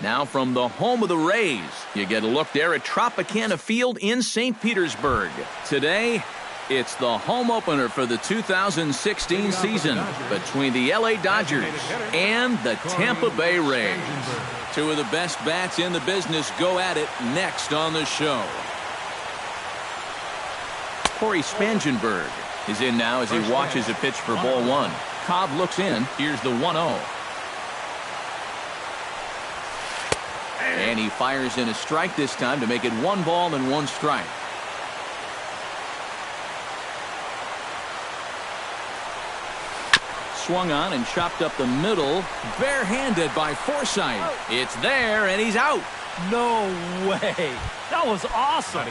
Now from the home of the Rays, you get a look there at Tropicana Field in St. Petersburg. Today, it's the home opener for the 2016 season between the LA Dodgers and the Tampa Bay Rays. Two of the best bats in the business go at it next on the show. Corey Spangenberg is in now as he watches a pitch for ball one. Cobb looks in. Here's the 1-0. And he fires in a strike this time to make it 1 ball and 1 strike. Swung on and chopped up the middle. Barehanded by Forsythe. It's there, and he's out. No way. That was awesome.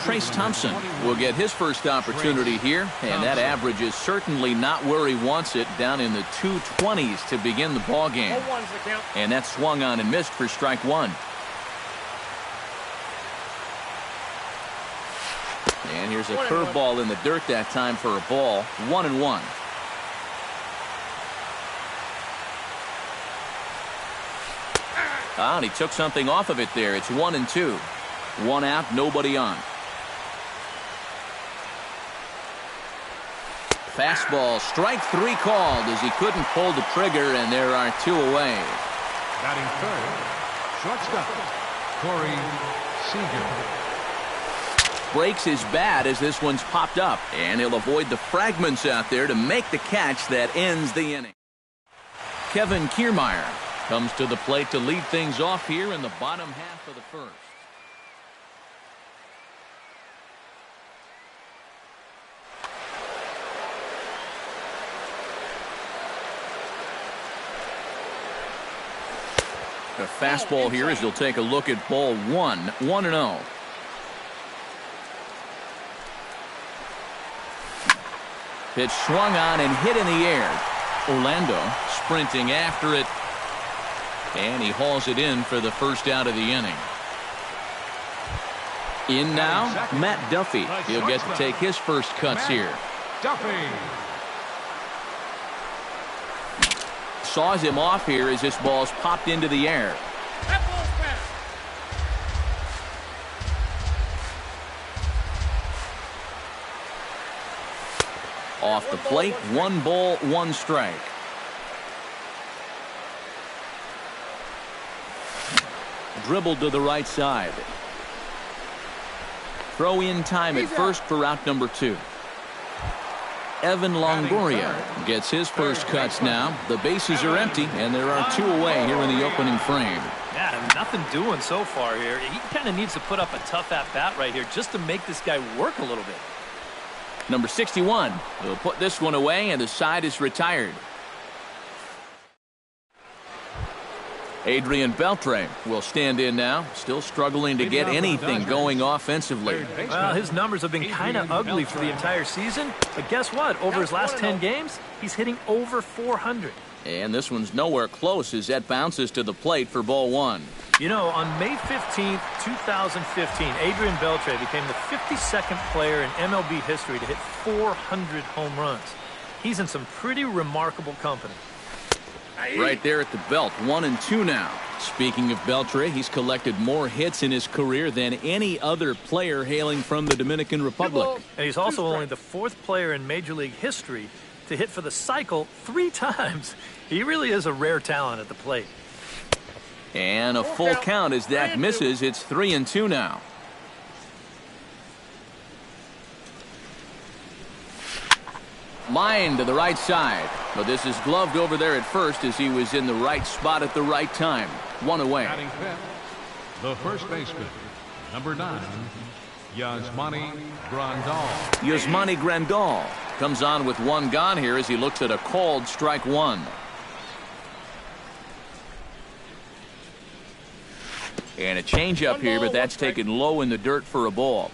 Trace Thompson will get his first opportunity here, and that average is certainly not where he wants it, down in the 220s to begin the ball game. And that swung on and missed for strike one. And here's a curveball in the dirt that time for a ball. 1-1. And he took something off of it there. It's 1-2. 1 out, nobody on. Fastball, strike 3 called as he couldn't pull the trigger, and there are 2 away. Batting third, shortstop, Corey Seager. Breaks his bat as this one's popped up, and he'll avoid the fragments out there to make the catch that ends the inning. Kevin Kiermaier comes to the plate to lead things off here in the bottom half of the first. A fastball here as he'll take a look at ball 1. 1-0. Pitch swung on and hit in the air. Orlando sprinting after it. And he hauls it in for the first out of the inning. In now, Matt Duffy. He'll get to take his first cuts here. Duffy. Saws him off here as this ball's popped into the air. Off the plate, 1 ball, 1 strike. Dribbled to the right side. Throw in time at first for out number 2. Evan Longoria gets his first cuts now. The bases are empty, and there are 2 away here in the opening frame. Yeah, nothing doing so far here. He kind of needs to put up a tough at-bat right here just to make this guy work a little bit. Number 61 will put this one away, and the side is retired. Adrian Beltre will stand in now, still struggling to get anything going offensively. Well, his numbers have been kind of ugly for the entire season, but guess what? Over his last 10 games, he's hitting over 400. And this one's nowhere close as that bounces to the plate for ball 1. You know, on May 15th, 2015, Adrian Beltre became the 52nd player in MLB history to hit 400 home runs. He's in some pretty remarkable company. Right there at the belt, 1-2 now. Speaking of Beltre, he's collected more hits in his career than any other player hailing from the Dominican Republic. And he's also only the 4th player in Major League history to hit for the cycle 3 times. He really is a rare talent at the plate. And a full count as that misses. It's 3-2 now. Line to the right side. But this is gloved over there at first as he was in the right spot at the right time. 1 away. Batting fifth, the first baseman, number 9, Yasmani Grandal. Yasmani Grandal comes on with 1 gone here as he looks at a called strike 1. And a changeup here, but that's taken low in the dirt for a ball.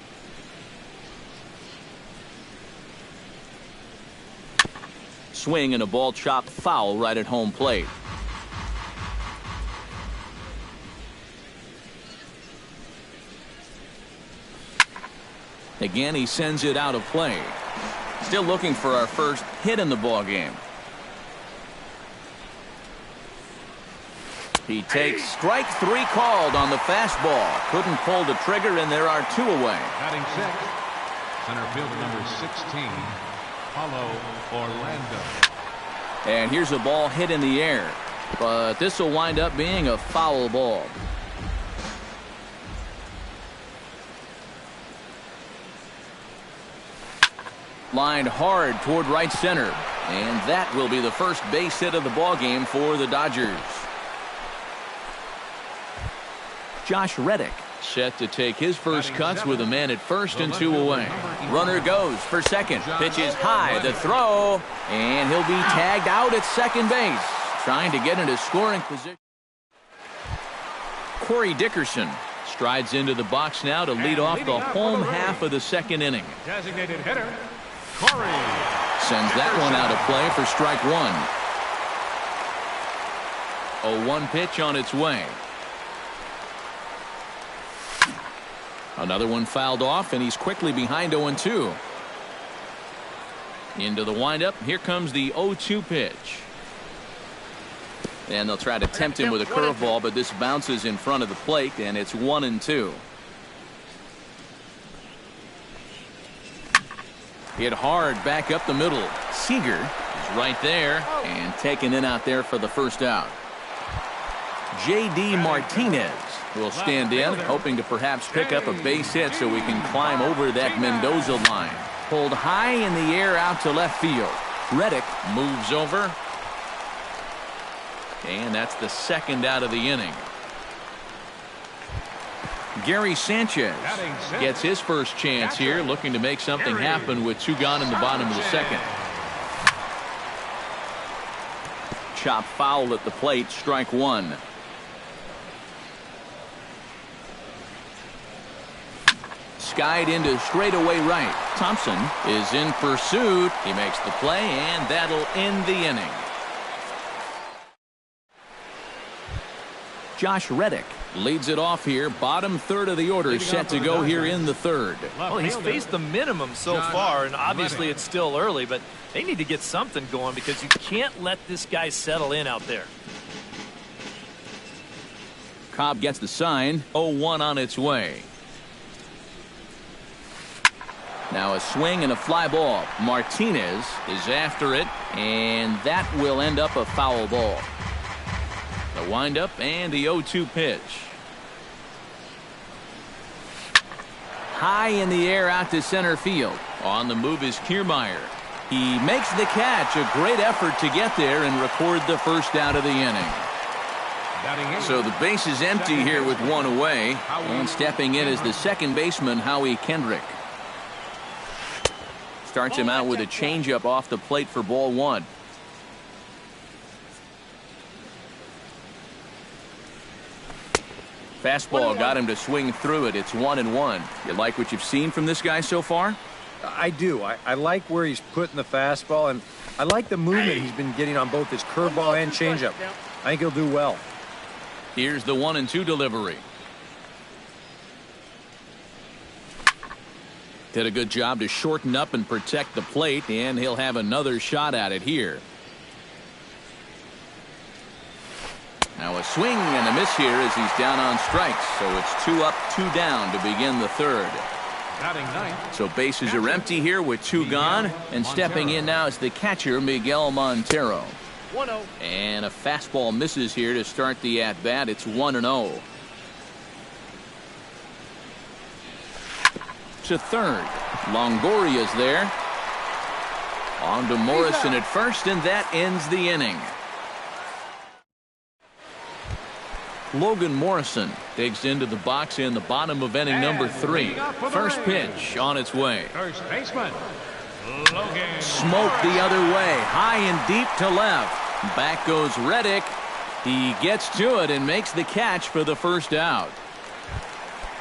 Swing and a ball chopped foul right at home plate. Again, he sends it out of play. Still looking for our first hit in the ball game. He takes strike 3 called on the fastball. Couldn't pull the trigger, and there are 2 away. Batting 6th, center fielder number 16, Paulo Orlando. And here's a ball hit in the air, but this will wind up being a foul ball. Lined hard toward right center, and that will be the first base hit of the ball game for the Dodgers. Josh Reddick set to take his first cuts with a man at first and 2 away. Runner goes for second. Pitches high, the throw, and he'll be tagged out at second base, trying to get into scoring position. Corey Dickerson strides into the box now to lead off the home half of the second inning. Designated hitter, Corey. Sends that one out of play for strike 1. A 1 pitch on its way. Another one fouled off, and he's quickly behind 0-2. Into the windup. Here comes the 0-2 pitch. And they'll try to tempt him with a curveball, but this bounces in front of the plate, and it's 1-2. Hit hard back up the middle. Seager is right there and taken in out there for the first out. J.D. Martinez will stand in, hoping to perhaps pick up a base hit so we can climb over that Mendoza line. Pulled high in the air out to left field. Reddick moves over. And that's the second out of the inning. Gary Sanchez gets his first chance here, looking to make something happen with 2 gone in the bottom of the second. Chop foul at the plate, strike 1. Skied into straightaway right. Thompson is in pursuit. He makes the play, and that'll end the inning. Josh Reddick leads it off here. Bottom third of the order set to go here in the third. Well, he's faced the minimum so far, and obviously it's still early, but they need to get something going because you can't let this guy settle in out there. Cobb gets the sign. 0-1 on its way. Now a swing and a fly ball. Martinez is after it, and that will end up a foul ball. The windup and the 0-2 pitch. High in the air out to center field. On the move is Kiermaier. He makes the catch. A great effort to get there and record the first out of the inning. So the base is empty here with 1 away. And stepping in is the second baseman, Howie Kendrick. Starts him out with a changeup off the plate for ball 1. Fastball got him to swing through it. It's 1-1. You like what you've seen from this guy so far? I do. I like where he's putting the fastball, and I like the movement he's been getting on both his curveball and changeup. I think he'll do well. Here's the 1-2 delivery. Did a good job to shorten up and protect the plate, and he'll have another shot at it here. Now a swing and a miss here as he's down on strikes. So it's 2 up, 2 down to begin the third. So bases are empty here with 2 gone. And stepping in now is the catcher, Miguel Montero. 1-0. And a fastball misses here to start the at-bat. It's 1-0. To third. Longoria's there. On to Morrison at first, and that ends the inning. Logan Morrison digs into the box in the bottom of inning number 3. First pitch on its way. First baseman, Logan. Smoked the other way, high and deep to left. Back goes Reddick. He gets to it and makes the catch for the first out.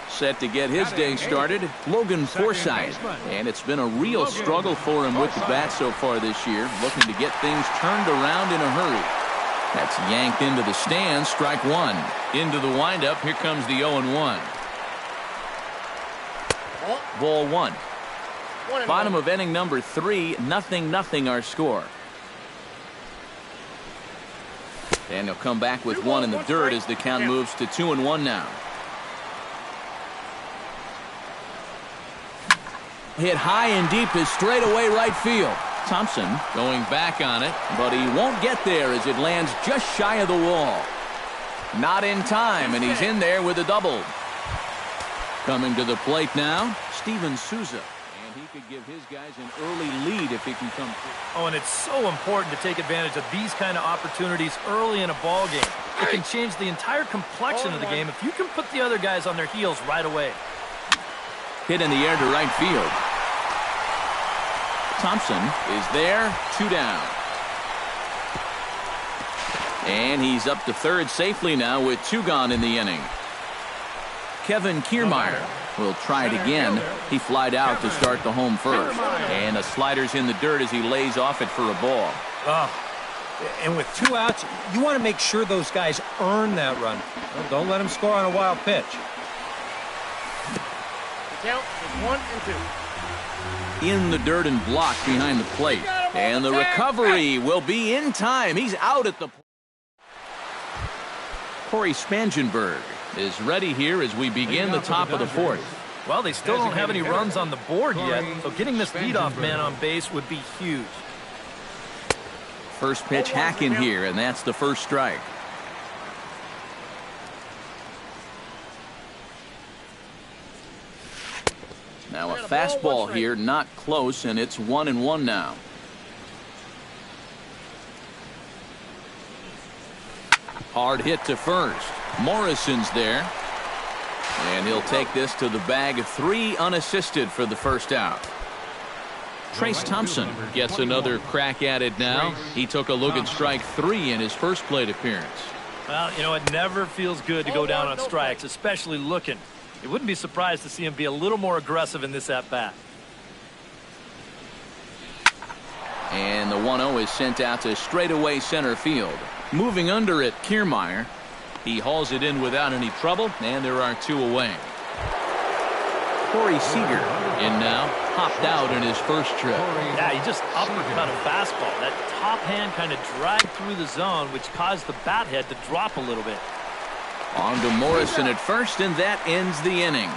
Set to get his day started, Logan Forsythe. And it's been a real struggle for him with the bat so far this year, looking to get things turned around in a hurry. That's yanked into the stands, strike 1. Into the windup, here comes the 0-1. Ball 1. Bottom of inning number 3, 0-0 our score. And he'll come back with one in the dirt as the count moves to 2-1 now. Hit high and deep to straightaway right field. Thompson going back on it, but he won't get there as it lands just shy of the wall. Not in time, and he's in there with a double. Coming to the plate now, Steven Souza. And he could give his guys an early lead if he can come through. Oh, and it's so important to take advantage of these kind of opportunities early in a ball game. It can change the entire complexion of the game if you can put the other guys on their heels right away. Hit in the air to right field. Thompson is there, 2 down. And he's up to third safely now with 2 gone in the inning. Kevin Kiermaier will try it again. He flied out to start the home first. And a slider's in the dirt as he lays off it for a ball. And with 2 outs, you want to make sure those guys earn that run. Well, don't let them score on a wild pitch. The count is 1 and 2. In the dirt and blocked behind the plate. And the recovery will be in time. He's out at the plate. Corey Spangenberg is ready here as we begin the top of the 4th. Well, they still don't have any runs on the board yet, so getting this leadoff man on base would be huge. First pitch hack in here, and that's the first strike. Now a fastball here, not close, and it's 1-1 now. Hard hit to first. Morrison's there. And he'll take this to the bag. 3 unassisted for the first out. Trace Thompson gets another crack at it now. He took a look at strike 3 in his first plate appearance. Well, you know, it never feels good to go down on strikes, especially looking. You wouldn't be surprised to see him be a little more aggressive in this at-bat. And the 1-0 is sent out to straightaway center field. Moving under it, Kiermaier. He hauls it in without any trouble, and there are 2 away. Corey Seager in now, popped out in his first trip. Yeah, he just uppercut a fastball. That top hand kind of dragged through the zone, which caused the bat head to drop a little bit. On to Morrison at first, and that ends the inning.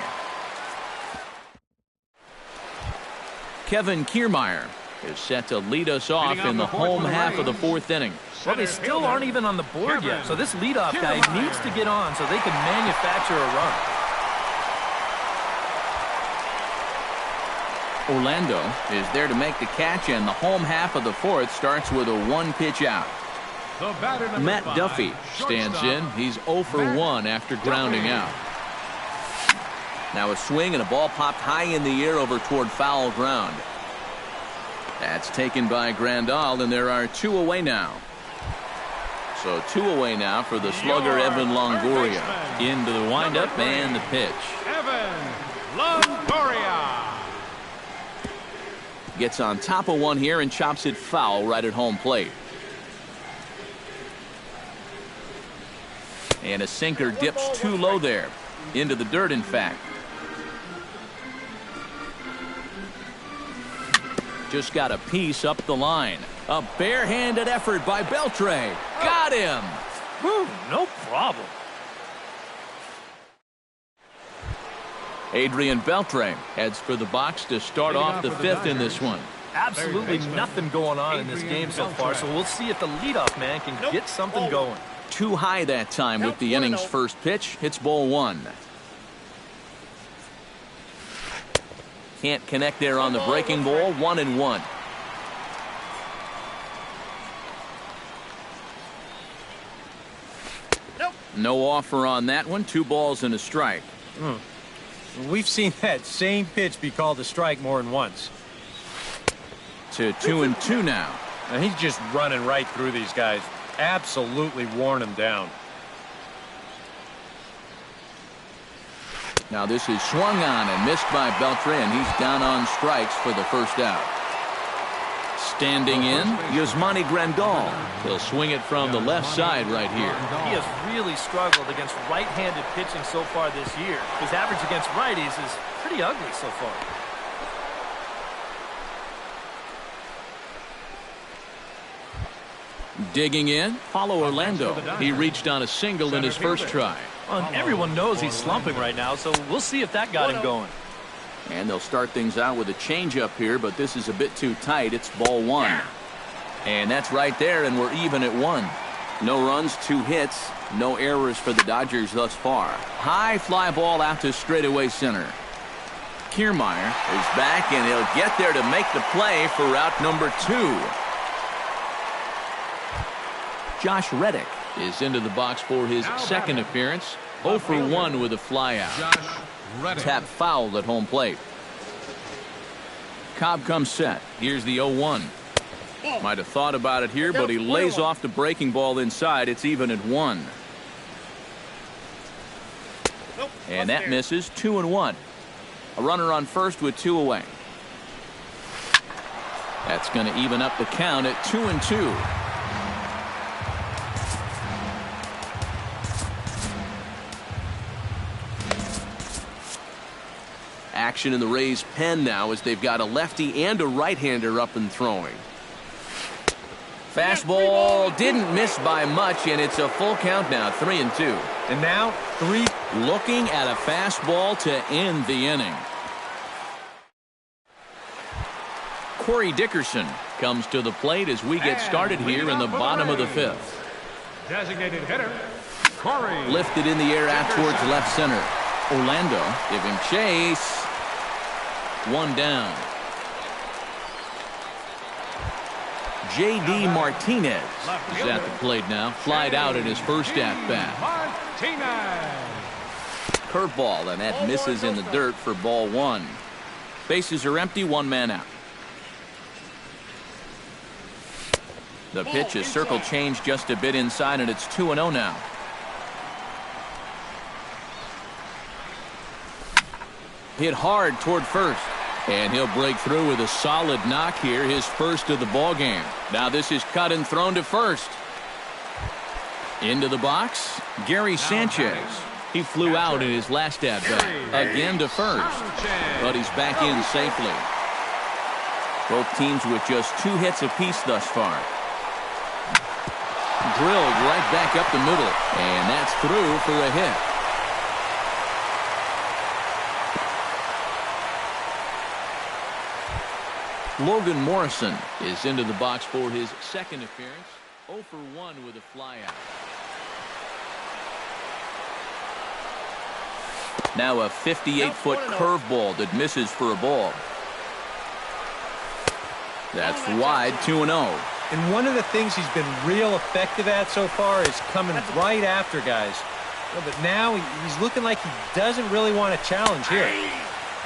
Kevin Kiermaier is set to lead us off in the home half of the 4th inning. Well, they still aren't even on the board yet, so this leadoff guy needs to get on so they can manufacture a run. Orlando is there to make the catch, and the home half of the 4th starts with a 1-pitch out. Matt Duffy stands in. He's 0 for 1 after grounding out. Now a swing and a ball popped high in the air over toward foul ground. That's taken by Grandal, and there are 2 away now. So 2 away now for the slugger Evan Longoria. Into the windup and the pitch. Evan Longoria gets on top of one here and chops it foul right at home plate. And a sinker dips too low there. Into the dirt, in fact. Just got a piece up the line. A barehanded effort by Beltre. Got him. Whew, no problem. Adrian Beltre heads for the box to start off the 5th in this one. Absolutely nothing going on in this game so far, so we'll see if the leadoff man can get something going. Too high that time with the inning's first pitch. Hits ball 1. Can't connect there on the breaking ball. 1-1. No offer on that one. 2 balls and a strike. We've seen that same pitch be called a strike more than once. To 2-2 now. And he's just running right through these guys. Absolutely worn them down. Now this is swung on and missed by Beltre, and he's down on strikes for the first out. Standing in, Yasmani Grandal. He'll swing it from the left side right here. He has really struggled against right-handed pitching so far this year. His average against righties is pretty ugly so far. Digging in, follow Orlando. He reached on a single in his first try. And everyone knows he's slumping right now, so we'll see if that got him going. And they'll start things out with a changeup here, but this is a bit too tight. It's ball one. And that's right there, and we're even at one. No runs, 2 hits, no errors for the Dodgers thus far. High fly ball out to straightaway center. Kiermaier is back, and he'll get there to make the play for route number 2. Josh Reddick is into the box for his second appearance. 0 for 1 with a flyout. Tap fouled at home plate. Cobb comes set. Here's the 0-1. Might have thought about it here, but he lays off the breaking ball inside. It's even at 1. And that misses. 2-1. A runner on first with 2 away. That's going to even up the count at 2-2. Action in the Rays' pen now as they've got a lefty and a right-hander up and throwing. Fastball didn't miss by much, and it's a full count now, 3-2. And now 3. Looking at a fastball to end the inning. Corey Dickerson comes to the plate as we get started here in the bottom of the 5th. Designated hitter, Corey. Lifted in the air out towards left center. Orlando giving chase. 1 down. J.D. Martinez is at the plate now. Flied out in his first at-bat. Curveball, and that misses in the dirt for ball 1. Bases are empty, 1 man out. The pitch is circle changed just a bit inside, and it's 2-0 now. Hit hard toward first. And he'll break through with a solid knock here, his first of the ball game. Now this is cut and thrown to first. Into the box, Gary Sanchez. He flew out in his last at-bat. Again to first. But he's back in safely. Both teams with just 2 hits apiece thus far. Drilled right back up the middle. And that's through for a hit. Logan Morrison is into the box for his second appearance. 0 for 1 with a flyout. Now a 58-foot curveball that misses for a ball. That's wide, 2-0. And one of the things he's been real effective at so far is coming right after guys. But now he's looking like he doesn't really want to challenge here.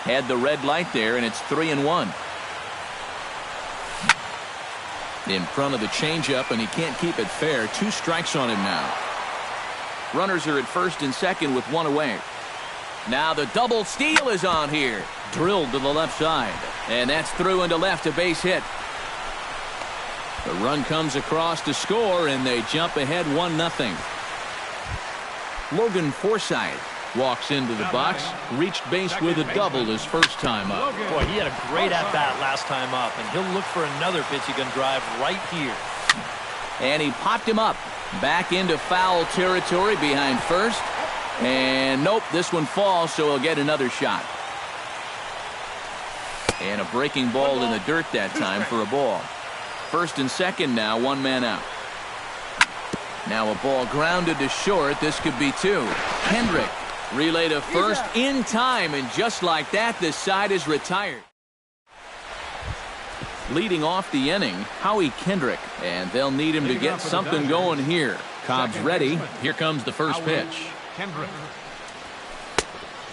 Had the red light there, and it's 3-1. In front of the changeup, and he can't keep it fair. 2 strikes on him now. Runners are at first and second with 1 away. Now the double steal is on here. Drilled to the left side. And that's through into left, a base hit. The run comes across to score, and they jump ahead 1-0. Logan Forsythe walks into the box, reached base with a double his first time up. Boy, he had a great at-bat last time up, and he'll look for another pitch he can drive right here. And he popped him up. Back into foul territory behind first. And nope, this one falls, so he'll get another shot. And a breaking ball in the dirt that time for a ball. First and second now, 1 man out. Now a ball grounded to short. This could be 2. Kendrick relay to first in time, and just like that, this side is retired. Leading off the inning, Howie Kendrick, and they'll need him to get something going here. Cobb's ready. Here comes the first pitch.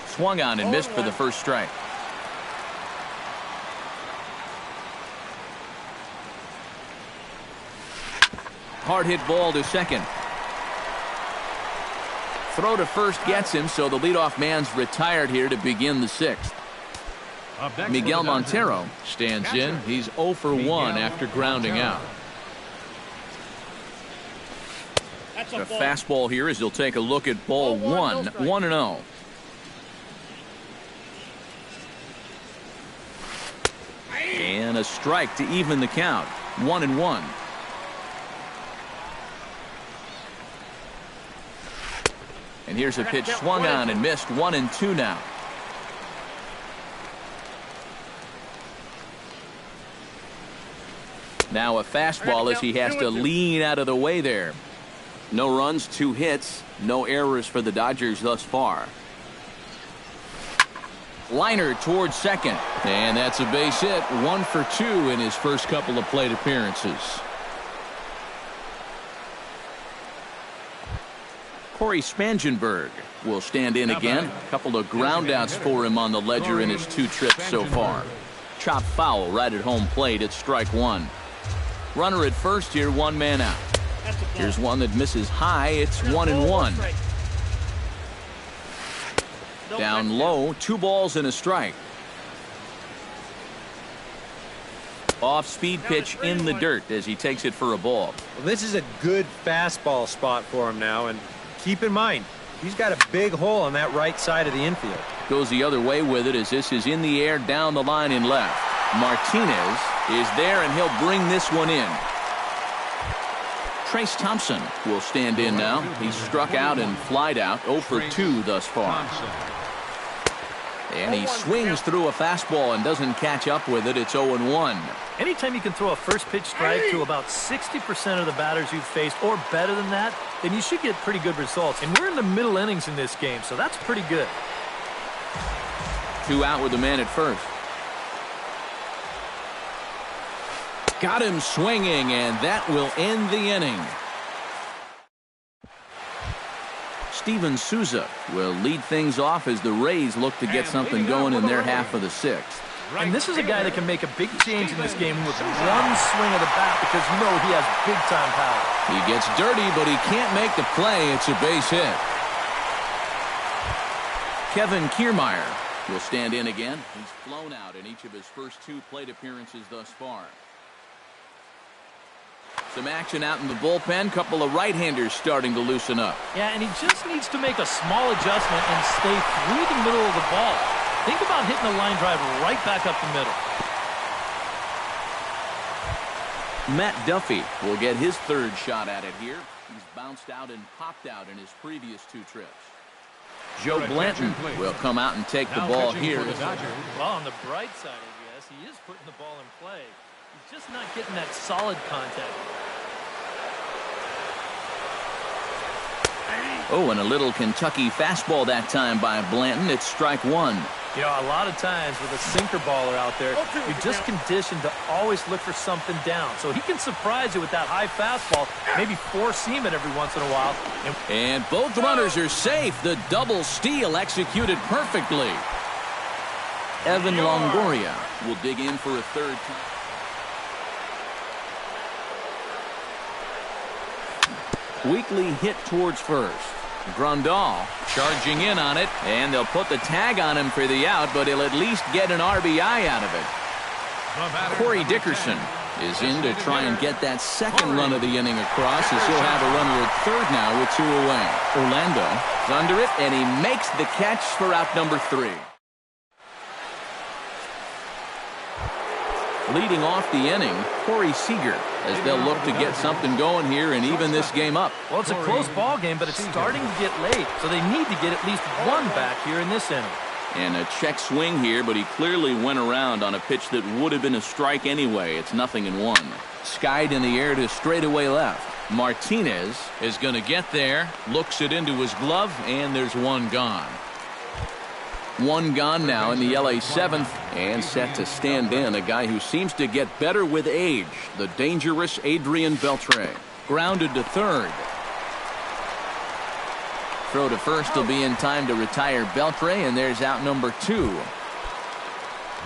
Swung on and missed for the first strike. Hard hit ball to second. Throw to first gets him, so the leadoff man's retired here to begin the 6th. Miguel Montero stands in. He's 0 for 1 after grounding out. The fastball here as he'll take a look at ball 1, 1-0. And a strike to even the count, 1-1. And here's a pitch swung on and missed. 1-2 now. Now a fastball as he has to lean out of the way there. No runs, 2 hits, no errors for the Dodgers thus far. Liner towards second. And that's a base hit. 1 for 2 in his first couple of plate appearances. Corey Spangenberg will stand in again. A couple of groundouts for him on the ledger in his 2 trips so far. Chopped foul right at home plate. It's strike 1. Runner at first here, 1 man out. Here's one that misses high. It's 1-1. Down low, 2 balls and a strike. Off speed pitch in the dirt as he takes it for a ball. Well, this is a good fastball spot for him now, and keep in mind, he's got a big hole on that right side of the infield. Goes the other way with it as this is in the air down the line in left. Martinez is there, and he'll bring this one in. Trace Thompson will stand in now. He's struck out and flied out. 0 for 2 thus far. And he swings through a fastball and doesn't catch up with it. It's 0-1. Anytime you can throw a first pitch strike to about 60% of the batters you've faced or better than that, then you should get pretty good results. And we're in the middle innings in this game, so that's pretty good. 2 out with the man at first. Got him swinging, and that will end the inning. Steven Souza will lead things off as the Rays look to get something going in their half of the 6th. And this is a guy that can make a big change in this game with one swing of the bat because you know he has big-time power. He gets dirty, but he can't make the play. It's a base hit. Kevin Kiermaier will stand in again. He's flown out in each of his first 2 plate appearances thus far. Some action out in the bullpen. Couple of right-handers starting to loosen up. Yeah, and he just needs to make a small adjustment and stay through the middle of the ball. Think about hitting a line drive right back up the middle. Matt Duffy will get his 3rd shot at it here. He's bounced out and popped out in his previous 2 trips. Joe Blanton will come out and take the ball here. Well, on the bright side, I guess, he is putting the ball in play. He's just not getting that solid contact. Oh, and a little Kentucky fastball that time by Blanton. It's strike 1. You know, a lot of times with a sinker baller out there, you're just conditioned to always look for something down. So he can surprise you with that high fastball, maybe 4-seam it every once in a while. And both runners are safe. The double steal executed perfectly. Evan Longoria will dig in for a 3rd time. Weekly hit towards first. Grandal charging in on it, and they'll put the tag on him for the out, but he'll at least get an RBI out of it. Corey Dickerson is in to try and get that 2nd run of the inning across, as he'll have a runner at 3rd now with 2 away. Orlando is under it, and he makes the catch for out number 3. Leading off the inning, Corey Seager, as they'll look to get something going here and even this game up. Well, it's a close ball game, but it's starting to get late, so they need to get at least 1 back here in this inning. And a check swing here, but he clearly went around on a pitch that would have been a strike anyway. It's 0-1. Skied in the air to straightaway left. Martinez is going to get there, looks it into his glove, and there's 1 gone. 1 gone now in the LA 7th, and set to stand in a guy who seems to get better with age, the dangerous Adrian Beltre. Grounded to 3rd. Throw to first will be in time to retire Beltre, and there's out number 2.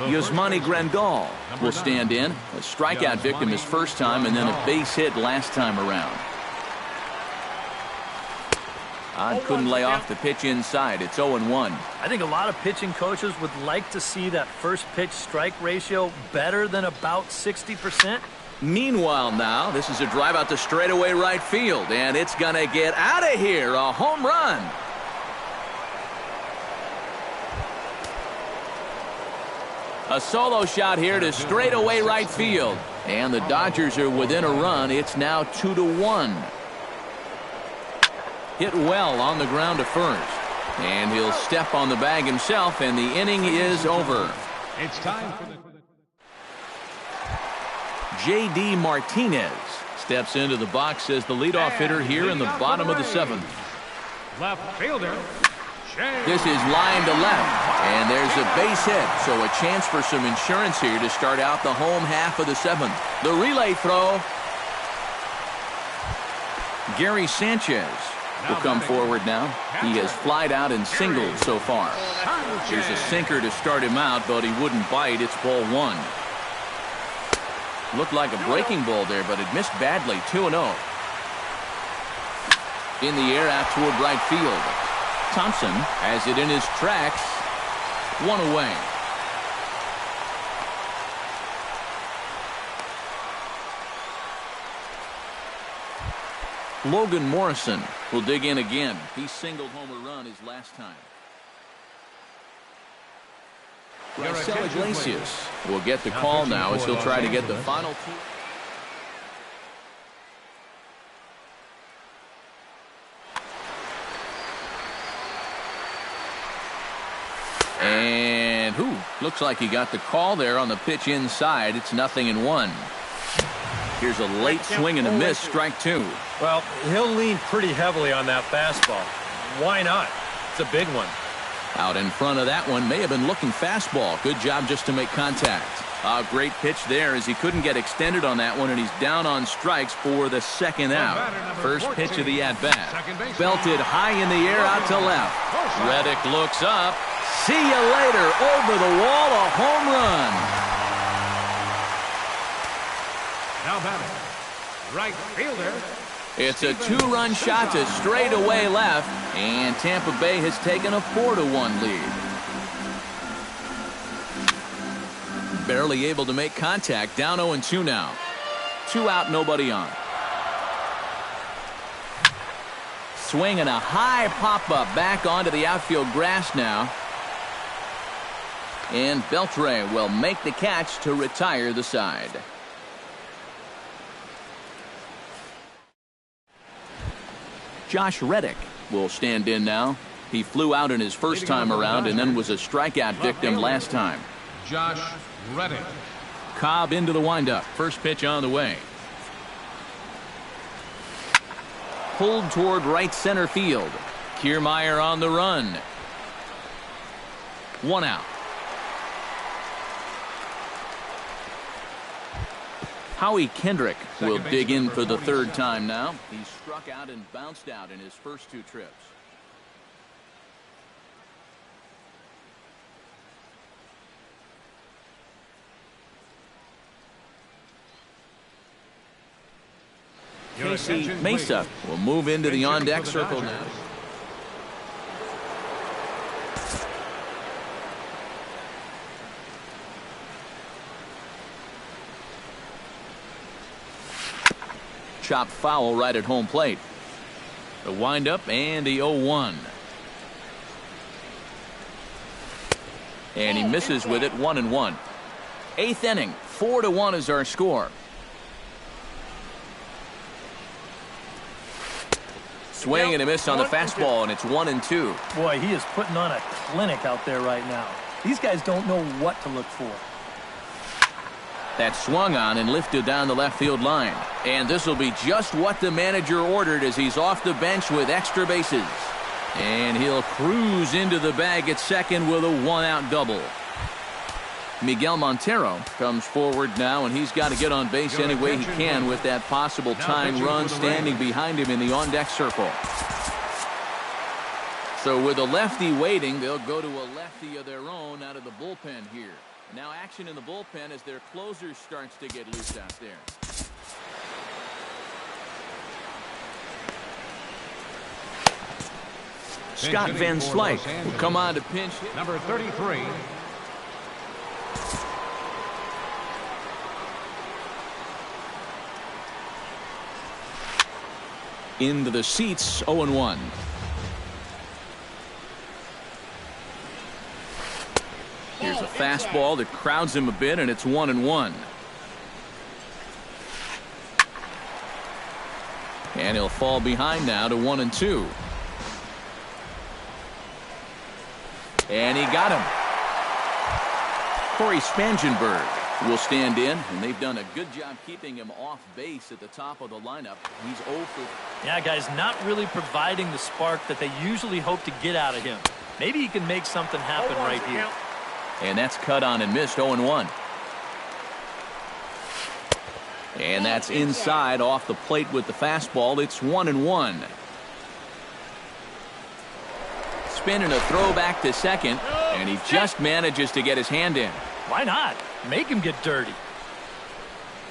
Yasmani Grandal will stand in. A strikeout victim his first time, and then a base hit last time around. Odd couldn't lay off the pitch inside. It's 0-1. I think a lot of pitching coaches would like to see that first pitch strike ratio better than about 60%. Meanwhile now, this is a drive out to straightaway right field, and it's going to get out of here. A home run. A solo shot here to straightaway right field. And the Dodgers are within a run. It's now 2-1. hit well on the ground to first. And he'll step on the bag himself, and the inning is over. It's time for the... J.D. Martinez steps into the box as the leadoff hitter here in the bottom of the seventh. Left fielder. This is line to left, and there's a base hit, so a chance for some insurance here to start out the home half of the seventh. The relay throw. Gary Sanchez will come forward now. He has flied out in singles so far. Here's a sinker to start him out, but he wouldn't bite. It's ball one. Looked like a breaking ball there, but it missed badly. 2-0. In the air out toward right field. Thompson has it in his tracks. One away. Logan Morrison will dig in again. He singled home a run his last time. Raisel Iglesias will get the call now as he'll try to get the final two. And looks like he got the call there on the pitch inside. It's 0-1. Here's a late swing and a miss, strike two. Well, he'll lean pretty heavily on that fastball. Why not? It's a big one. Out in front of that one, may have been looking fastball. Good job just to make contact. A great pitch there as he couldn't get extended on that one, and he's down on strikes for the second out. First pitch of the at-bat. Belted high in the air out to left. Reddick looks up. See you later. Over the wall, a home run. Now batting, right fielder. It's a two-run shot to straightaway left, and Tampa Bay has taken a 4-1 lead. Barely able to make contact. Down 0-2 now. 2 out, nobody on. Swing and a high pop-up back onto the outfield grass now. And Beltre will make the catch to retire the side. Josh Reddick will stand in now. He flew out in his first time around and then was a strikeout victim last time. Josh Reddick. Cobb into the windup. First pitch on the way. Pulled toward right center field. Kiermaier on the run. 1 out. Howie Kendrick will dig in for the third time now. He struck out and bounced out in his first 2 trips. Casey Mesa will move into the on-deck circle now. Chopped foul right at home plate. The windup and the 0-1. And he misses with it. 1-1. 8th inning. 4-1 is our score. Swing and a miss on the fastball, and it's 1-2. Boy, he is putting on a clinic out there right now. These guys don't know what to look for. That swung on and lifted down the left field line. And this will be just what the manager ordered as he's off the bench with extra bases. And he'll cruise into the bag at second with a 1-out double. Miguel Montero comes forward now, and he's got to get on base any way he can with that possible tying run standing behind him in the on-deck circle. So with a lefty waiting, they'll go to a lefty of their own out of the bullpen here. Now action in the bullpen as their closer starts to get loose out there. Scott Van Slyke will come on to pinch hit. Number 33. Into the seats, 0-1. Here's a fastball that crowds him a bit, and it's 1-1. And he'll fall behind now to 1-2. And he got him. Corey Spangenberg will stand in, and they've done a good job keeping him off base at the top of the lineup. He's 0 for... Yeah, guys, not really providing the spark that they usually hope to get out of him. Maybe he can make something happen right here. And that's cut on and missed, 0-1. And that's inside off the plate with the fastball. It's 1-1. Spinning a throw back to second, and he just manages to get his hand in. Why not? Make him get dirty.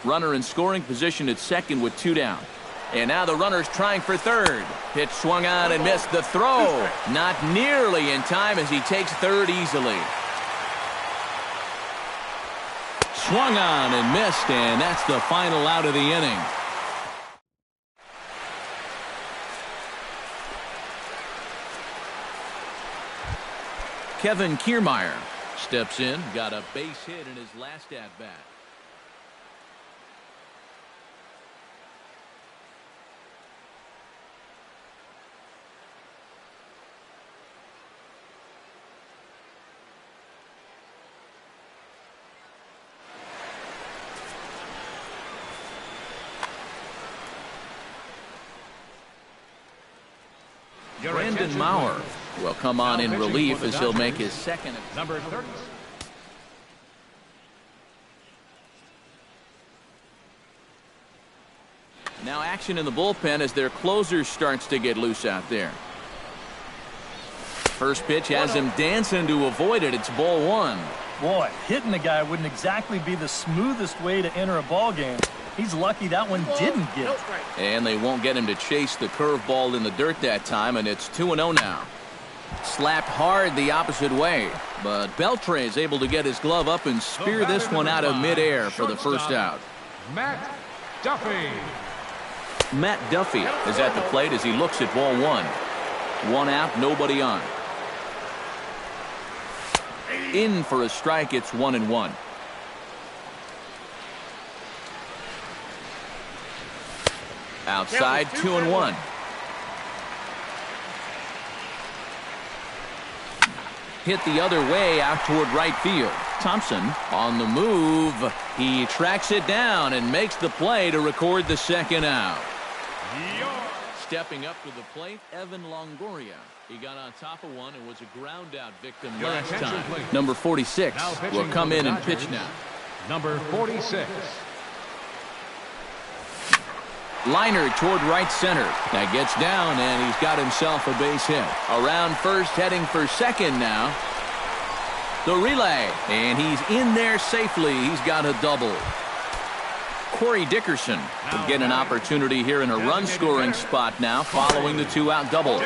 Runner in scoring position at second with 2 down. And now the runner's trying for third. Pitch swung on and missed. The throw not nearly in time as he takes third easily. Swung on and missed, and that's the final out of the inning. Kevin Kiermaier steps in, got a base hit in his last at-bat. Brandon Maurer will come on in relief as he'll make his second. Number 30. Now action in the bullpen as their closer starts to get loose out there. First pitch has him dancing to avoid it. It's ball 1. Boy, hitting the guy wouldn't exactly be the smoothest way to enter a ball game. He's lucky that one didn't get. And they won't get him to chase the curveball in the dirt that time, and it's 2-0 now. Slapped hard the opposite way, but Beltre is able to get his glove up and spear this one out of midair for the first out. Matt Duffy. Matt Duffy is at the plate as he looks at ball 1. 1 out, nobody on. In for a strike, it's 1-1. Outside, 2-1. Hit the other way out toward right field. Thompson on the move. He tracks it down and makes the play to record the second out. Stepping up to the plate, Evan Longoria. He got on top of one and was a ground out victim last time. Number 46 will come in and pitch now. Number 46. Liner toward right center. That gets down, and he's got himself a base hit. Around first, heading for second now. The relay, and he's in there safely. He's got a double. Corey Dickerson will get an opportunity here in a run-scoring spot now following the 2-out double.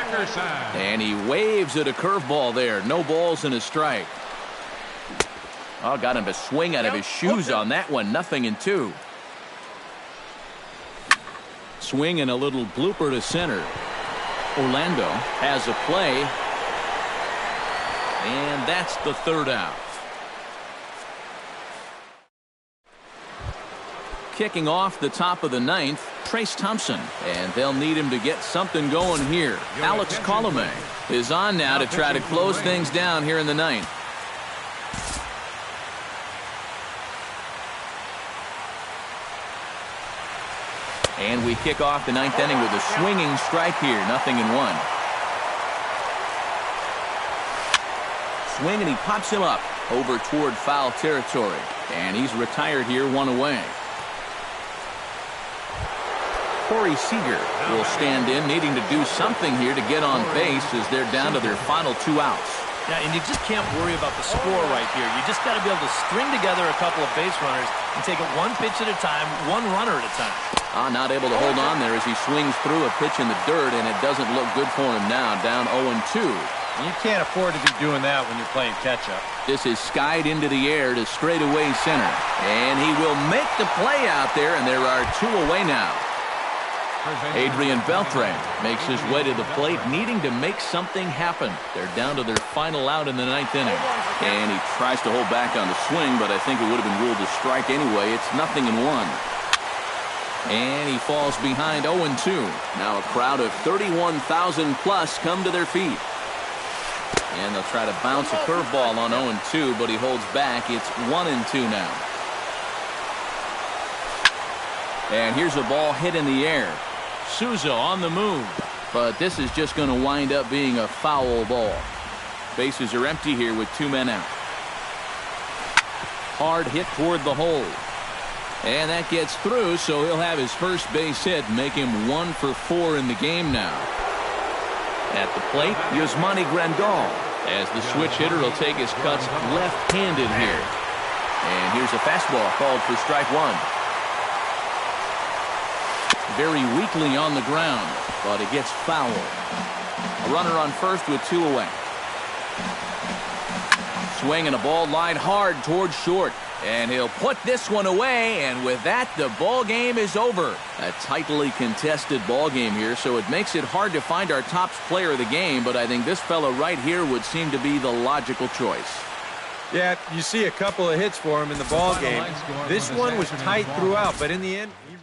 And he waves at a curveball there. No balls and a strike. Oh, got him to swing out of his shoes on that one. 0-2. Swing and a little blooper to center. Orlando has a play. And that's the third out. Kicking off the top of the 9th, Trace Thompson. And they'll need him to get something going here. Alex Colomé is on now to try to close things down here in the 9th. And we kick off the 9th inning with a swinging strike here. 0-1. Swing, and he pops him up over toward foul territory. And he's retired here, 1 away. Corey Seager will stand in, needing to do something here to get on base as they're down to their final 2 outs. Yeah, and you just can't worry about the score right here. You just got to be able to string together a couple of base runners and take it one pitch at a time, one runner at a time. Not able to hold on there as he swings through a pitch in the dirt, and it doesn't look good for him now, down 0-2. You can't afford to be doing that when you're playing catch-up. This is skied into the air to straightaway center. And he will make the play out there, and there are 2 away now. Adrian Beltre makes his way to the plate, needing to make something happen. They're down to their final out in the 9th inning. And he tries to hold back on the swing, but I think it would have been ruled a strike anyway. It's 0-1. And he falls behind 0-2. Now a crowd of 31,000 plus come to their feet. And they'll try to bounce a curveball on 0-2, but he holds back. It's 1-2 now. And here's a ball hit in the air. Souza on the move. But this is just going to wind up being a foul ball. Bases are empty here with 2 men out. Hard hit toward the hole. And that gets through, so he'll have his first base hit, make him 1 for 4 in the game now. At the plate, Yasmani Grandal. As the switch hitter will take his cuts left-handed here. And here's a fastball called for strike 1. Very weakly on the ground, but it gets foul. A runner on first with 2 away. Swing and a ball line hard towards short. And he'll put this one away, and with that, the ball game is over. A tightly contested ball game here, so it makes it hard to find our top player of the game, but I think this fella right here would seem to be the logical choice. Yeah, you see a couple of hits for him in the ball game. This one was tight throughout, but in the end, he